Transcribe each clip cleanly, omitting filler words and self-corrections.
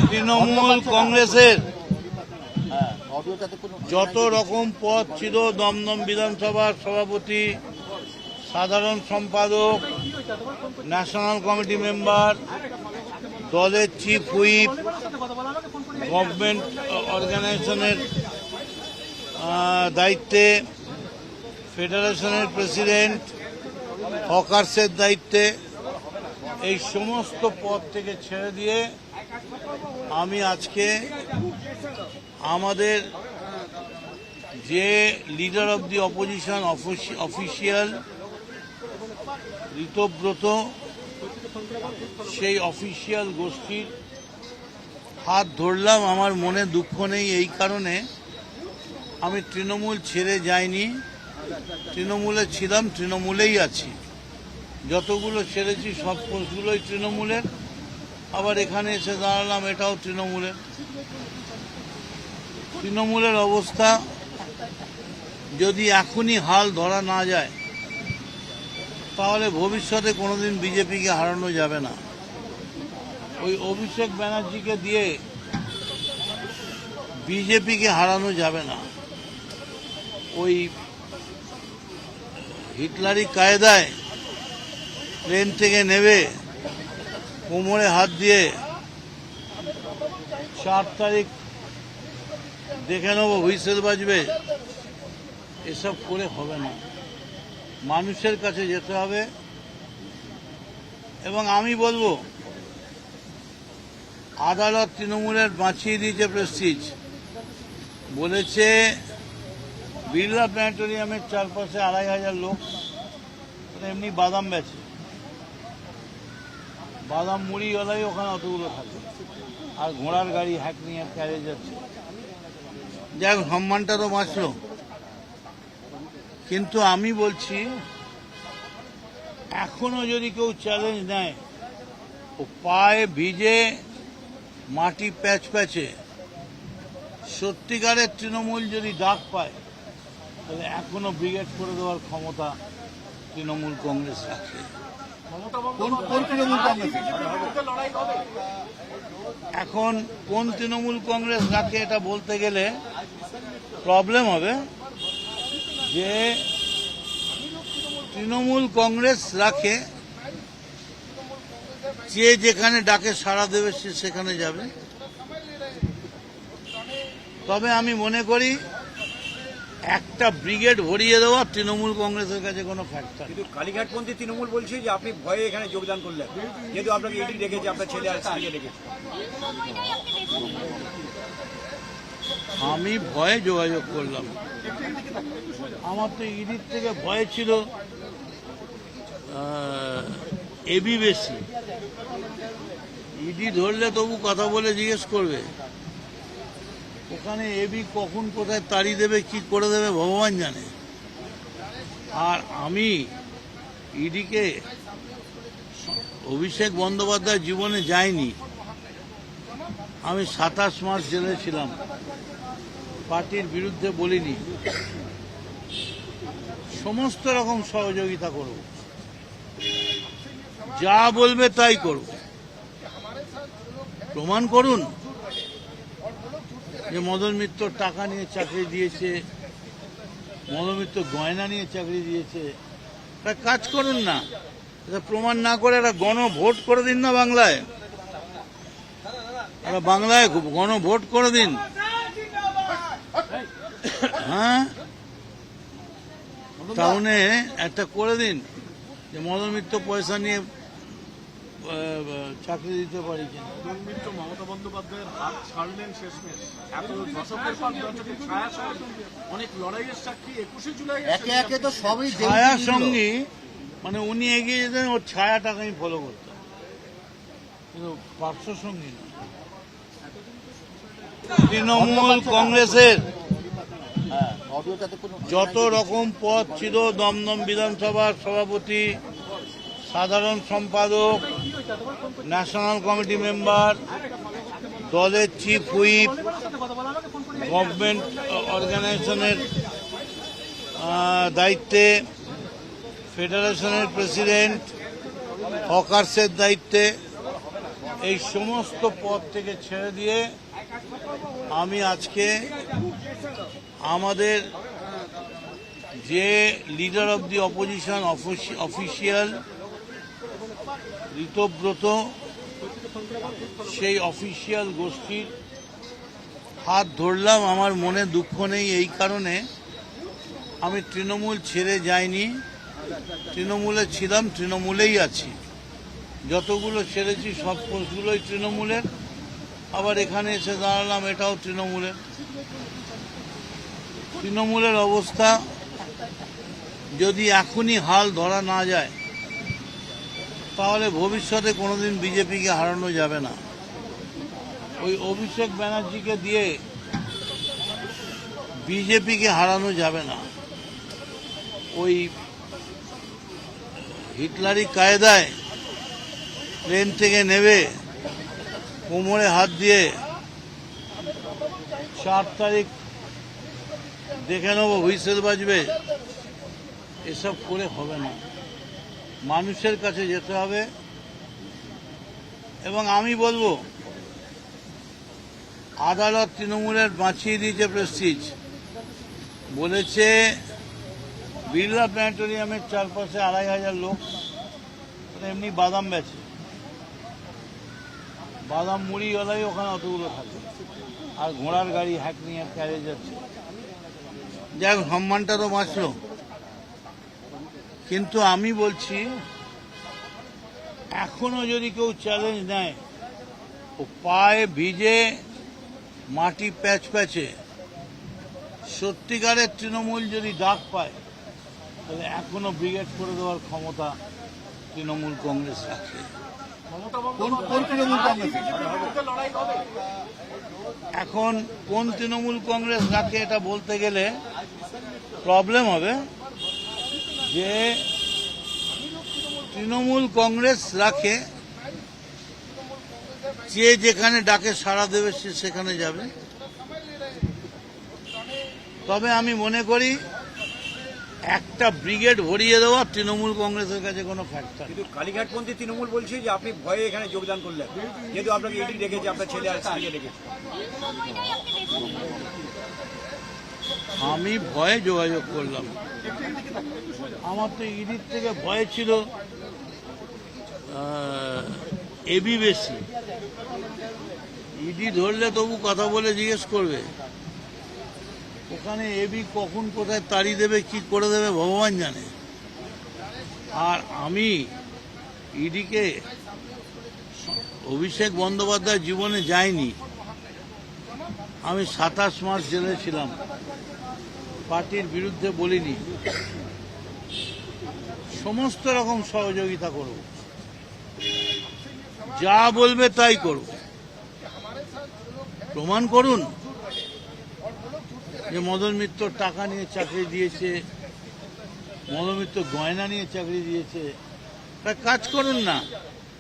তৃণমূল কংগ্রেসের যত রকম পদ ছিল, দমদম বিধানসভার সভাপতি, সাধারণ সম্পাদক, ন্যাশনাল কমিটি মেম্বার, দলের চিফ হুইপ, গভর্নমেন্ট অর্গানাইজেশনের দায়িত্বে, ফেডারেশনের প্রেসিডেন্ট, হকার্সের দায়িত্বে, এই সমস্ত পদ থেকে ছেড়ে দিয়ে আমি আজকে আমাদের যে leader of the opposition official Ritabrata, সেই অফিসিয়াল গোষ্ঠীর হাত ধরলাম। আমার মনে দুঃখ নেই এই কারণে, আমি তৃণমূল ছেড়ে যাইনি, তৃণমূলে ছিলাম, তৃণমূলেই আছি। যতগুলো ছেড়েছি সব পোস্টগুলোই তৃণমূলের, আবার এখানে এসে দাঁড়ালাম, এটাও তৃণমূলের। তৃণমূলের অবস্থা যদি এখনই হাল ধরা না যায়, তাহলে ভবিষ্যতে কোনোদিন বিজেপিকে হারানো যাবে না। ওই অভিষেক ব্যানার্জিকে দিয়ে বিজেপিকে হারানো যাবে না। ওই হিটলারি কায়দায় প্লেন থেকে নেবে, কোমরে হাত দিয়ে 4 তারিখ দেখে নেব, হুইসেল বাজবে, এসব করে হবে না। মানুষের কাছে যেতে হবে। এবং আমি বলবো, আদালত তৃণমূলের বাঁচিয়ে দিয়েছে প্রেস্টিজ, বলেছে বিড়লা প্ল্যানেটোরিয়ামের চারপাশে 2500 লোক এমনি বাদাম বেচে, বাদাম মুড়িওয়ালাই ওখানে অতগুলো থাকে, আর ঘোড়ার গাড়ি হ্যাক নিয়ে ক্যারেজ যাচ্ছে। যাই হোক, সম্মানটা তো বাঁচল। কিন্তু আমি বলছি, এখনো যদি কেউ চ্যালেঞ্জ নেয়, ও পায়ে ভিজে মাটি প্যাচ প্যাচে সত্যিকারের তৃণমূল যদি ডাক পায়, তাহলে এখনো ব্রিগেড করে দেওয়ার ক্ষমতা তৃণমূল কংগ্রেস রাখে। এখন কোন তৃণমূল কংগ্রেস রাখে এটা বলতে গেলে প্রবলেম হবে। যে তৃণমূল কংগ্রেস রাখে, যে যেখানে ডাকে সাড়া দেবে সে সেখানে যাবে। তবে আমি মনে করি একটা ব্রিগেড ভরিয়ে দেওয়া তৃণমূল কংগ্রেসের কাছে কোনো ফ্যাক্টর। কিন্তু কালীঘাটপন্থী তৃণমূল বলছে যে আপনি ভয়ে এখানে যোগদান করলেন, যেহেতু আপনাকে ইডি ডেকেছে, আপনার ছেলে আর স্ত্রীকে ডেকেছে। আমি ভয়ে যোগাযোগ করলাম। আমার তো ইডির থেকে ভয় ছিল এবি বেশি। ইডি ধরলে তবু কথা বলে জিজ্ঞেস করবে, ওখানে এবি কখন কোথায় তাড়ি দেবে, কি করে দেবে ভগবান জানে। আর আমি ইডিকে, অভিষেক বন্দ্যোপাধ্যায় জীবনে যায়নি। আমি 27 মাস জেলে ছিলাম, পার্টির বিরুদ্ধে বলিনি, সমস্ত রকম সহযোগিতা করব, যা বলবে তাই করব। প্রমাণ করুন যে মদন মিত্র টাকা নিয়ে চাকরি দিয়েছে, মদন মিত্র গয়না নিয়ে চাকরি দিয়েছে। একটা কাজ করুন না, এটা প্রমাণ না করে একটা গণভোট করে দিন না বাংলায়। একটা বাংলায় গণভোট করে দিন। হ্যাঁ, টাউনে একটা করে দিন যে মদন মিত্র পয়সা নিয়ে চাকরি দিতে পারি কিনা। মদন মিত্র মমতা বন্দ্যোপাধ্যায়ের হাত ছাড়লেন শেষমেশ। এত দশকের পর দশকের ছায়া অনেক লড়াইয়ের সাক্ষী 21শে জুলাই একে একে তো সবই ছায়া সঙ্গী, মানে উনি এগিয়ে যেতেন, ওর ছায়াটাকে আমি ফলো করতাম, কিন্তু পার্শ্ব সঙ্গী না। তৃণমূল কংগ্রেসের যত রকম পদ ছিল, দমদম বিধানসভার সভাপতি, সাধারণ সম্পাদক, ন্যাশনাল কমিটি মেম্বার, দলের চিফ হুইপ, গভর্নমেন্ট অর্গানাইজেশনের দায়িত্বে, ফেডারেশনের প্রেসিডেন্ট, হকার্সের দায়িত্বে, এই সমস্ত পদ থেকে ছেড়ে দিয়ে আমি আজকে আমাদের যে leader of the opposition official Ritabrata, সেই অফিসিয়াল গোষ্ঠীর হাত ধরলাম। আমার মনে দুঃখ নেই এই কারণে আমি তৃণমূল ছেড়ে যাইনি, তৃণমূলে ছিলাম, তৃণমূলেই আছি। যতগুলো ছেড়েছি সব পোস্টগুলোই তৃণমূলের, আবার এখানে এসে দাঁড়ালাম এটাও তৃণমূলের। তৃণমূলের অবস্থা যদি এখনই হাল ধরা না যায় তাহলে ভবিষ্যতে কোনোদিন বিজেপিকে হারানো যাবে না। ওই অভিষেক ব্যানার্জিকে দিয়ে বিজেপিকে হারানো যাবে না। ওই হিটলারি কায়দায় প্লেন থেকে নেবে কোমরে হাত দিয়ে 4 তারিখ দেখে নেব হুইসেল বাজবে, এসব করে হবে না। মানুষের কাছে যেতে হবে। এবং আমি বলবো আদালত তৃণমূলের বাঁচিয়ে দিয়েছে প্রেস্টিজ, বলেছে বিড়লা প্ল্যানেটোরিয়ামের চারপাশে 2500 লোক এমনি বাদাম বেচে, বাদাম মুড়িওয়ালাই ওখানে অতগুলো থাকে, আর ঘোড়ার গাড়ি হ্যাক নিয়ে ক্যারেজ যাচ্ছে। যাই হোক, সম্মানটা তো বাঁচল। কিন্তু আমি বলছি এখনো যদি কেউ চ্যালেঞ্জ নেয়, ও পায়ে ভিজে মাটি প্যাচ প্যাচে সত্যিকারের তৃণমূল যদি ডাক পায়, তাহলে এখনো ব্রিগেড করে দেওয়ার ক্ষমতা তৃণমূল কংগ্রেস রাখে। এখন কোন তৃণমূল কংগ্রেস রাখে এটা বলতে গেলে প্রবলেম হবে। যে তৃণমূল কংগ্রেস রাখে, যে যেখানে ডাকে সাড়া দেবে সে সেখানে যাবে। তবে আমি মনে করি একটা ব্রিগেড ভরিয়ে দেওয়া তৃণমূল কংগ্রেসের কাছে কোনো ফ্যাক্টর। কিন্তু কালীঘাটপন্থী তৃণমূল বলছে যে আপনি ভয়ে এখানে যোগদান করলেন, যেহেতু আপনাকে ইডি ডেকেছে, আপনার ছেলে আর স্ত্রীকে ডেকেছে। আমি ভয়ে যোগাযোগ করলাম। আমার তো ইডির থেকে ভয় ছিল এবি বেশি। ইডি ধরলে তবু কথা বলে জিজ্ঞেস করবে, ওখানে এবি কখন কোথায় তাড়ি দেবে, কি করে দেবে ভগবান জানে। আর আমি ইডিকে, অভিষেক বন্দ্যোপাধ্যায় জীবনে যায়নি। আমি 27 মাস জেলে ছিলাম, পার্টির বিরুদ্ধে বলিনি, সমস্ত রকম সহযোগিতা করব, যা বলবে তাই করব। প্রমাণ করুন যে মদন মিত্র টাকা নিয়ে চাকরি দিয়েছে, মদন মিত্র গয়না নিয়ে চাকরি দিয়েছে। তা কাজ করুন না,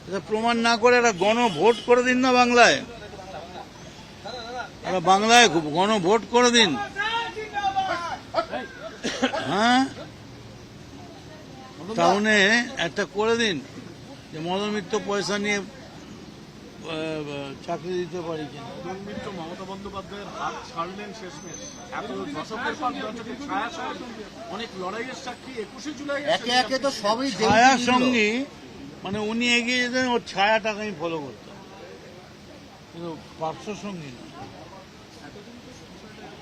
এটা প্রমাণ না করে একটা গণভোট করে দিন না বাংলায়। একটা বাংলায় গণভোট করে দিন। হ্যাঁ, টাউনে একটা করে দিন যে মদন মিত্র পয়সা নিয়ে চাকরি দিতে পারি কিনা। মদন মিত্র মমতা বন্দ্যোপাধ্যায়ের হাত ছাড়লেন শেষমেশ। এত দশকের পর দশকের ছায়া সঙ্গী, অনেক লড়াইয়ের সাক্ষী। 21শে জুলাই একে একে তো সবই ছায়া সঙ্গী, মানে উনি এগিয়ে যেতেন, ওর ছায়াটাকে আমি ফলো করতাম, কিন্তু পার্শ্ব সঙ্গী না।